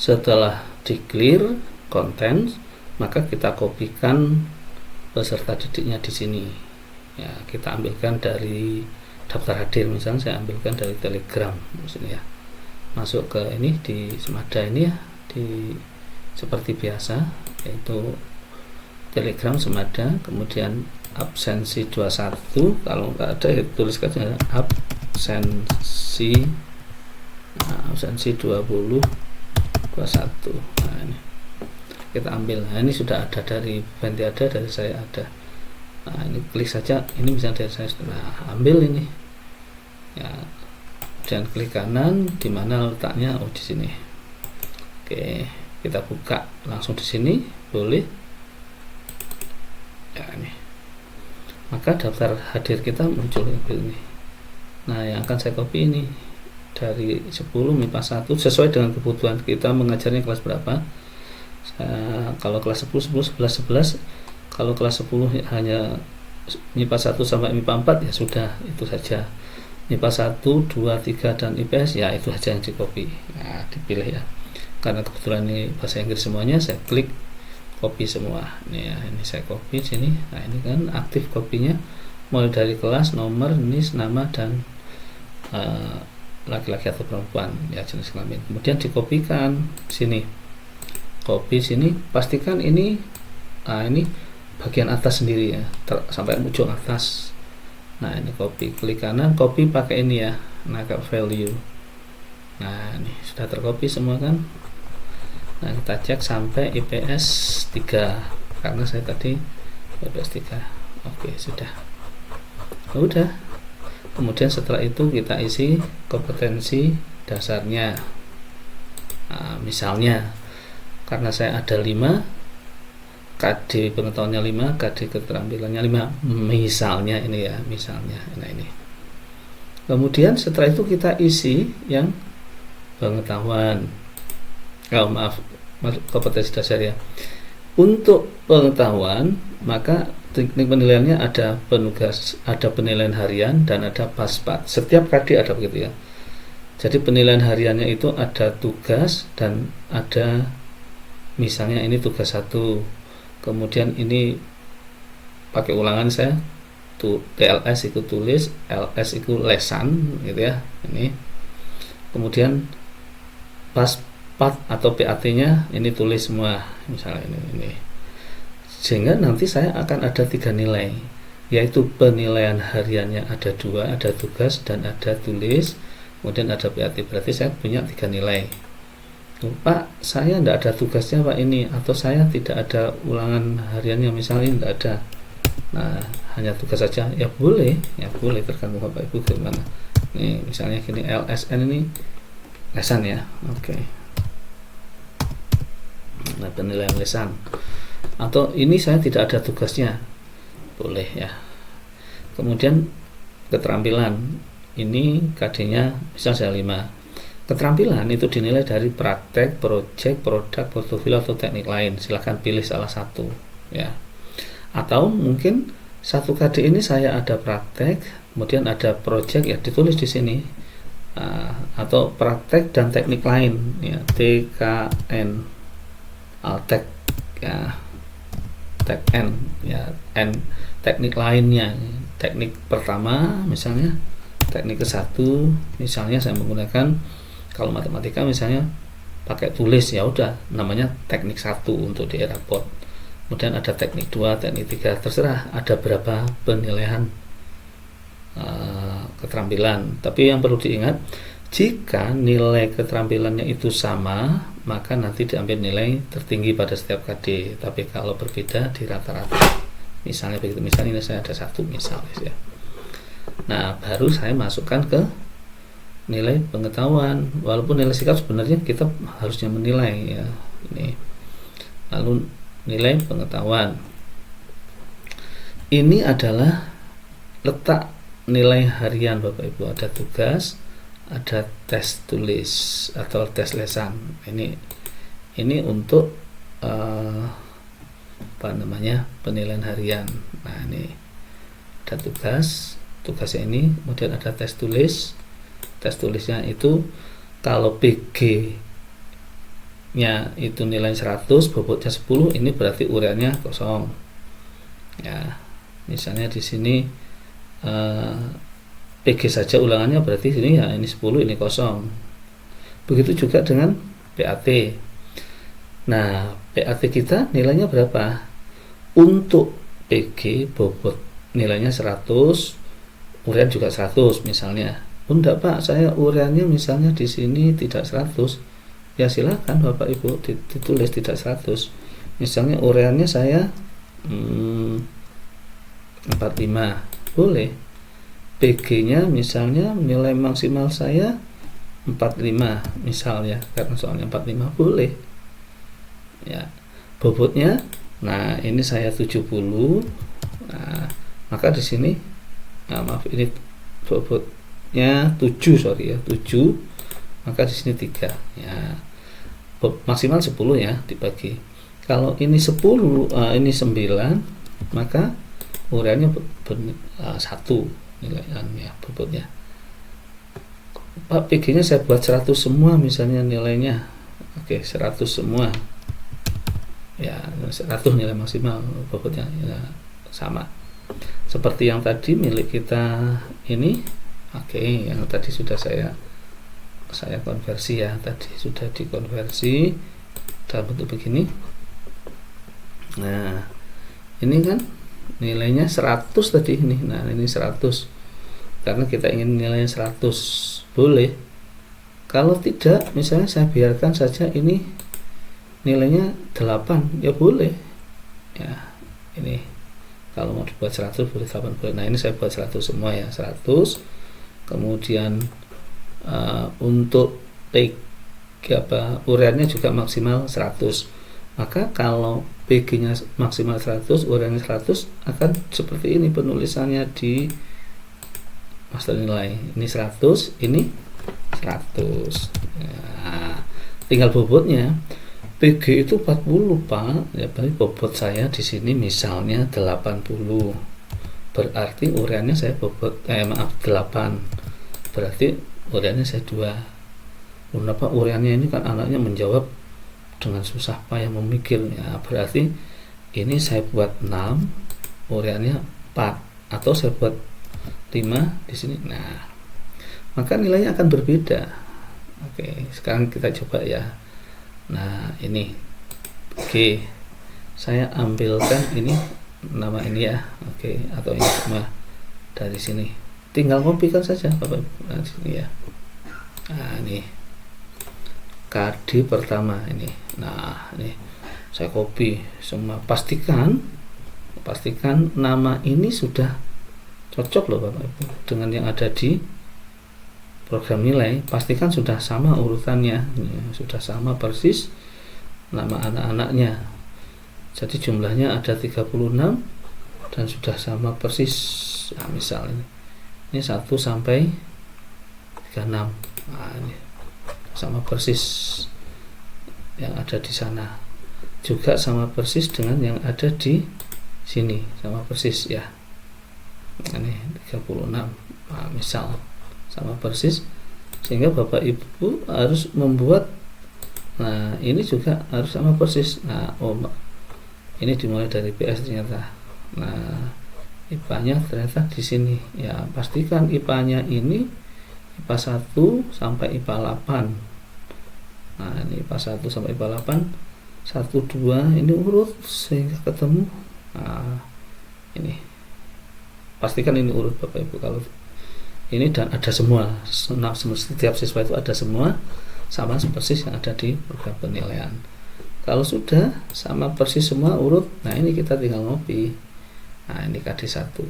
Setelah di clear content, maka kita kopikan peserta didiknya di sini. Ya, kita ambilkan dari daftar hadir, misalnya saya ambilkan dari Telegram di sini ya. Masuk ke ini di Semada ini ya, di seperti biasa, yaitu Telegram Semada, kemudian absensi 21, kalau nggak ada ya tuliskan saja absensi 20 21. Nah, ini kita ambil. Nah, ini sudah ada dari Benti, ada dari saya ada. Nah, ini klik saja, ini misalnya dari saya. Nah, ambil ini ya, dan klik kanan, di mana letaknya? Oh, di sini. Oke, kita buka langsung di sini, boleh ya. Ini maka daftar hadir kita muncul ini. Nah, yang akan saya copy ini dari 10 MIPA 1 sesuai dengan kebutuhan kita mengajarnya kelas berapa. Kalau kelas 10, 10, 11, 11. Kalau kelas 10 hanya MIPA 1 sampai MIPA 4 ya sudah, itu saja. MIPA 1, 2, 3 dan IPS ya itu saja yang di copy. Nah, dipilih ya. Karena kebetulan ini bahasa Inggris semuanya, saya klik copy semua. Ini ya, ini saya copy sini. Nah, ini kan aktif kopinya mulai dari kelas, nomor, NIS, nama dan laki-laki atau perempuan ya, jenis kelamin. Kemudian dikopikan sini, copy sini, pastikan ini ini bagian atas sendiri ya, sampai ujung atas. Nah, ini copy, klik kanan, copy pakai ini ya, nah ke value. Nah, ini sudah tercopy semua kan. Nah, kita cek sampai IPS 3 karena saya tadi IPS 3. Oke, sudah. Udah. Kemudian setelah itu kita isi kompetensi dasarnya. Nah, misalnya karena saya ada 5, KD pengetahuannya 5, KD keterampilannya 5, misalnya ini ya, misalnya. Nah, ini. Kemudian setelah itu kita isi yang pengetahuan. Oh, maaf, kompetensi dasar ya. Untuk pengetahuan, maka teknik penilaiannya ada penugas, ada penilaian harian dan ada paspat. Setiap KD ada begitu ya. Jadi penilaian hariannya itu ada tugas dan ada, misalnya ini tugas 1. Kemudian ini pakai ulangan saya, TLS itu tulis, LS itu lesan gitu ya. Ini. Kemudian paspat atau PAT-nya ini tulis semua, misalnya ini. Sehingga nanti saya akan ada 3 nilai, yaitu penilaian hariannya ada 2, ada tugas dan ada tulis, kemudian ada PAT. Berarti saya punya 3 nilai. Pak, saya tidak ada tugasnya Pak ini, atau saya tidak ada ulangan hariannya misalnya, tidak ada. Nah, hanya tugas saja ya boleh tergantung Bapak Ibu gimana. Nih misalnya gini, LSN ini lesan ya. Oke. Nah, penilaian lesan. Atau ini saya tidak ada tugasnya, boleh ya. Kemudian keterampilan, ini KD-nya misal saya 5. Keterampilan itu dinilai dari praktek, project, produk, portfolio atau teknik lain. Silahkan pilih salah satu ya. Atau mungkin satu KD ini saya ada praktek, kemudian ada project ya ditulis di sini. Atau praktek dan teknik lain ya, TKN, Altek ya. N ya, N teknik lainnya. Teknik pertama misalnya, teknik ke-1 misalnya saya menggunakan, kalau matematika misalnya pakai tulis ya udah namanya teknik 1 untuk di raport. Kemudian ada teknik 2, teknik 3, terserah ada berapa penilaian keterampilan. Tapi yang perlu diingat, jika nilai keterampilannya itu sama, maka nanti diambil nilai tertinggi pada setiap KD. Tapi kalau berbeda di rata-rata, misalnya begitu, misalnya ini saya ada 1 misalnya ya. Nah, baru saya masukkan ke nilai pengetahuan. Walaupun nilai sikap sebenarnya kita harusnya menilai ya. Ini. Lalu nilai pengetahuan. Ini adalah letak nilai harian Bapak Ibu. Ada tugas, ada tes tulis atau tes lesan. Ini untuk penilaian harian. Nah, ini ada tugasnya ini, kemudian ada tes tulis. Tes tulisnya itu kalau PG itu nilai 100, bobotnya 10, ini berarti ureannya kosong. Ya, misalnya di sini PG saja ulangannya, berarti sini ya ini 10, ini kosong. Begitu juga dengan PAT. Nah, PAT kita nilainya berapa? Untuk PG bobot nilainya 100, urean juga 100 misalnya. Enggak Pak, saya ureannya misalnya di sini tidak 100. Ya silakan Bapak Ibu ditulis tidak 100. Misalnya ureannya saya 45, boleh. PG-nya misalnya nilai maksimal saya 45 misalnya, karena soalnya 45, boleh. Ya, bobotnya, nah ini saya 70. Nah, maka di sini, maaf, ini bobotnya 7, sorry ya, 7. Maka di sini 3. Ya, maksimal 10 ya dibagi. Kalau ini 10, ini 9, maka ureannya 1 nilainya, bobotnya. Pak, PG nya saya buat 100 semua misalnya nilainya. Oke, 100 semua. Ya, 100 nilai maksimal, bobotnya ya, sama. Seperti yang tadi milik kita ini. Oke, yang tadi sudah saya konversi ya, tadi sudah dikonversi dalam bentuk begini. Nah, ini kan nilainya 100 tadi ini. Nah, ini 100. Karena kita ingin nilainya 100, boleh. Kalau tidak, misalnya saya biarkan saja ini nilainya 8, ya boleh. Ya, ini kalau mau dibuat 100 boleh, 8 boleh. Nah, ini saya buat 100 semua ya, 100. Kemudian untuk ureannya juga maksimal 100. Maka kalau PG nya maksimal 100, ureannya 100, akan seperti ini penulisannya di master nilai. Ini 100, ini 100. Nah, tinggal bobotnya. PG itu 40 Pak. Ya, berarti bobot saya di sini misalnya 80. Berarti ureannya saya 8. Berarti ureannya saya 2. Kenapa ureannya ini kan anaknya menjawab dengan susah payah memikir ya, berarti ini saya buat 6, ureannya 4, atau saya buat 5 di sini. Nah, maka nilainya akan berbeda. Oke, sekarang kita coba ya. Nah, ini oke, saya ambilkan ini nama ini ya. Oke, atau ini semua dari sini. Tinggal kopikan saja Bapak Ibu. Nah, sini ya. Nah, ini KD pertama ini. Nah, ini saya copy semua. Pastikan nama ini sudah cocok loh Bapak Ibu dengan yang ada di program nilai. Pastikan sudah sama urutannya ya, sudah sama persis nama anak-anaknya. Jadi jumlahnya ada 36 dan sudah sama persis. Nah, misal ini 1 sampai 36. Nah, ini sama persis yang ada di sana, juga sama persis dengan yang ada di sini, sama persis ya. Ini 36. Nah, misal sama persis, sehingga Bapak Ibu harus membuat, nah ini juga harus sama persis. Nah, ini dimulai dari PS ternyata. Nah, IPA-nya ternyata di sini ya. Pastikan IPA-nya ini IPA 1 sampai IPA 8. Nah, ini IPA 1 sampai IPA 8, 1, 2 ini urut sehingga ketemu. Nah, ini pastikan ini urut Bapak Ibu. Kalau ini dan ada semua, setiap siswa itu ada semua sama persis yang ada di program penilaian. Kalau sudah sama persis semua urut, nah ini kita tinggal ngopi. Nah, ini KD 1.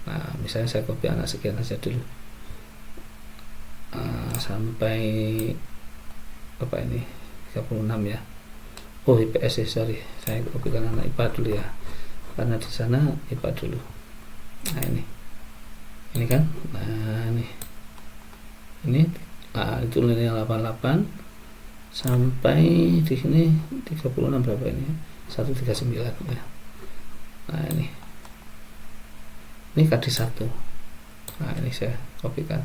Nah, misalnya saya copy anak sekian aja dulu. Sampai apa ini 36 ya. Oh, IPS ya, sorry, saya copykan anak IPA dulu ya, karena di sana IPA dulu. Nah, ini kan, nah ini itu nilainya 88 sampai di sini 36 berapa ini? 139 ya. Nah, ini KD 1. Nah, ini saya kopikan.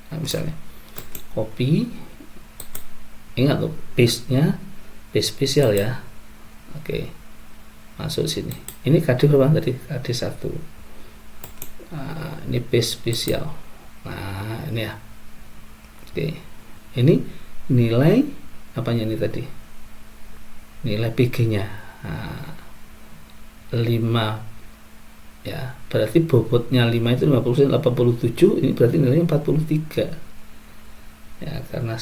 Nah, misalnya copy, ingat tuh paste-nya paste spesial ya. Oke, masuk sini. Ini KD berapa tadi? KD 1. Nah, ini paste spesial. Nah, ini ya. Oke, ini nilai apanya ini tadi? Nilai PG-nya. Nah, 5 ya, berarti bobotnya 5 itu 50, 87, ini berarti nilainya 43 ya, karena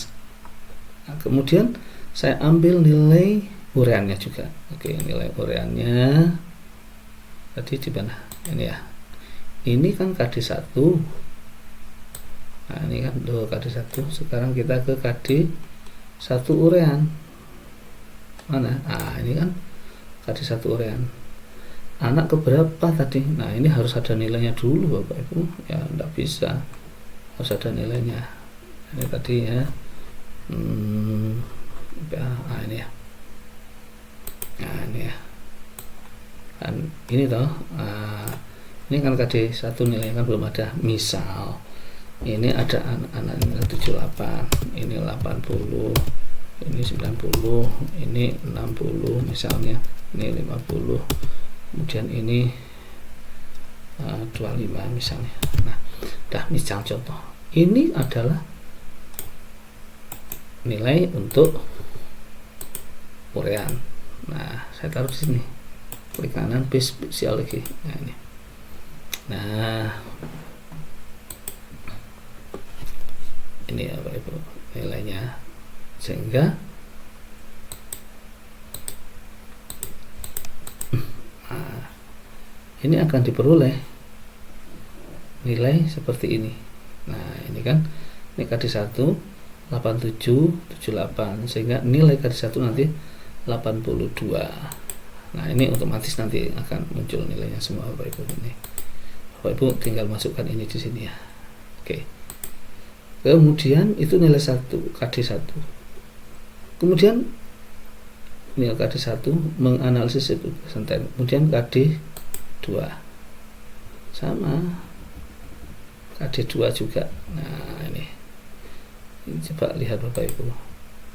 kemudian saya ambil nilai ureannya juga. Oke, nilai ureannya tadi di mana? Ini ya, ini kan KD 1. Nah, ini kan KD 1. Sekarang kita ke KD 1 urean mana? Nah, ini kan KD 1 urean anak keberapa tadi. Nah, ini harus ada nilainya dulu Bapak Ibu ya, enggak bisa, harus ada nilainya. Ini tadi ya, nah ini ya, nah ini ya kan, ini toh. Nah, ini kan KD 1 nilainya kan belum ada. Misal ini ada anak 78, ini 80, ini 90, ini 60 misalnya, ini 50, kemudian ini 25 misalnya. Nah, misal contoh ini adalah nilai untuk urean. Nah, saya taruh di sini, klik kanan paste spesial lagi. Nah, ini. Nah, ini apa itu nilainya, sehingga ini akan diperoleh nilai seperti ini. Nah, ini kan ini KD 1 87 78, sehingga nilai KD 1 nanti 82. Nah, ini otomatis nanti akan muncul nilainya semua Bapak Ibu. Ini Bapak Ibu tinggal masukkan ini di sini ya. Oke, kemudian itu nilai 1 KD 1. Kemudian nilai KD 1 menganalisis itu persentase. Kemudian KD 2 sama, KD 2 juga. Nah, ini coba lihat Bapak Ibu.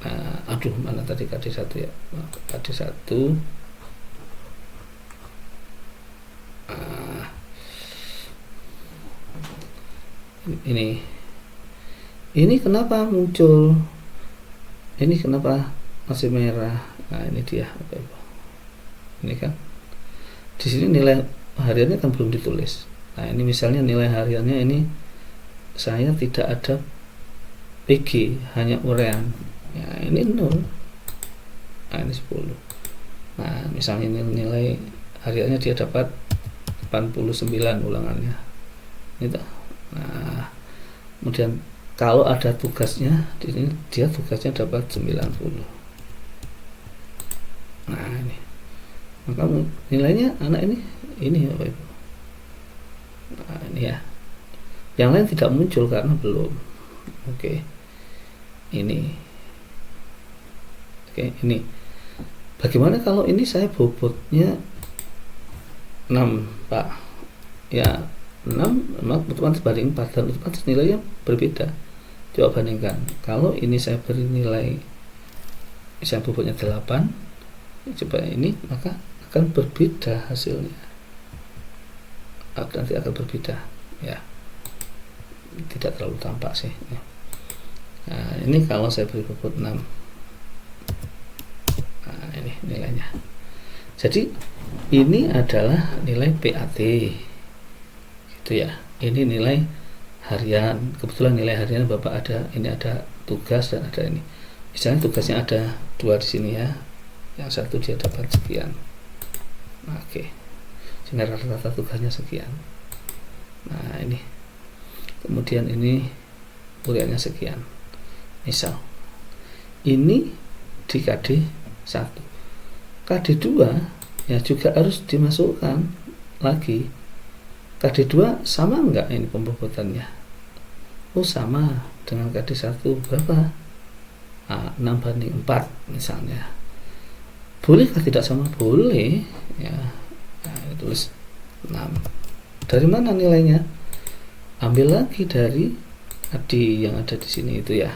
Nah, aduh, mana tadi KD 1 ya? KD 1 ini kenapa muncul, ini kenapa masih merah? Nah, ini dia Bapak Ibu. Ini kan di sini nilai hariannya kan belum ditulis. Nah, ini misalnya nilai hariannya ini saya tidak ada PG, hanya urean. Ya, ini 0. Nah, ini 10. Nah, misalnya ini nilai hariannya dia dapat 89 ulangannya. Itu. Nah, kemudian kalau ada tugasnya di sini, dia tugasnya dapat 90. Nah, ini. Maka nilainya anak ini Bapak Ibu. Nah, ini ya. Yang lain tidak muncul karena belum. Oke. Ini. Oke, ini. Bagaimana kalau ini saya bobotnya 6, Pak? Ya, 6 otomatis banding 4 dan otomatis nilainya berbeda. Coba bandingkan. Kalau ini saya beri nilai, saya bobotnya 8, coba ini, maka akan berbeda hasilnya. Nanti akan berbeda ya, tidak terlalu tampak sih. Nah, ini kalau saya beri bobot 6, nah ini nilainya. Jadi ini adalah nilai PAT gitu ya. Ini nilai harian. Kebetulan nilai harian Bapak ada, ini ada tugas dan ada ini. Misalnya tugasnya ada 2 di sini ya, yang satu dia dapat sekian. Nah, oke, sehingga rata-rata tugasnya sekian. Nah, ini kemudian ini ureannya sekian. Misal ini di KD 1, KD 2 ya juga harus dimasukkan lagi. KD 2 sama enggak ini pembobotannya? Oh, sama dengan KD 1 berapa? 6:4 misalnya. Bolehkah tidak sama? Boleh ya. Nah, tulis 6. Dari mana nilainya? Ambil lagi dari tadi yang ada di sini itu ya.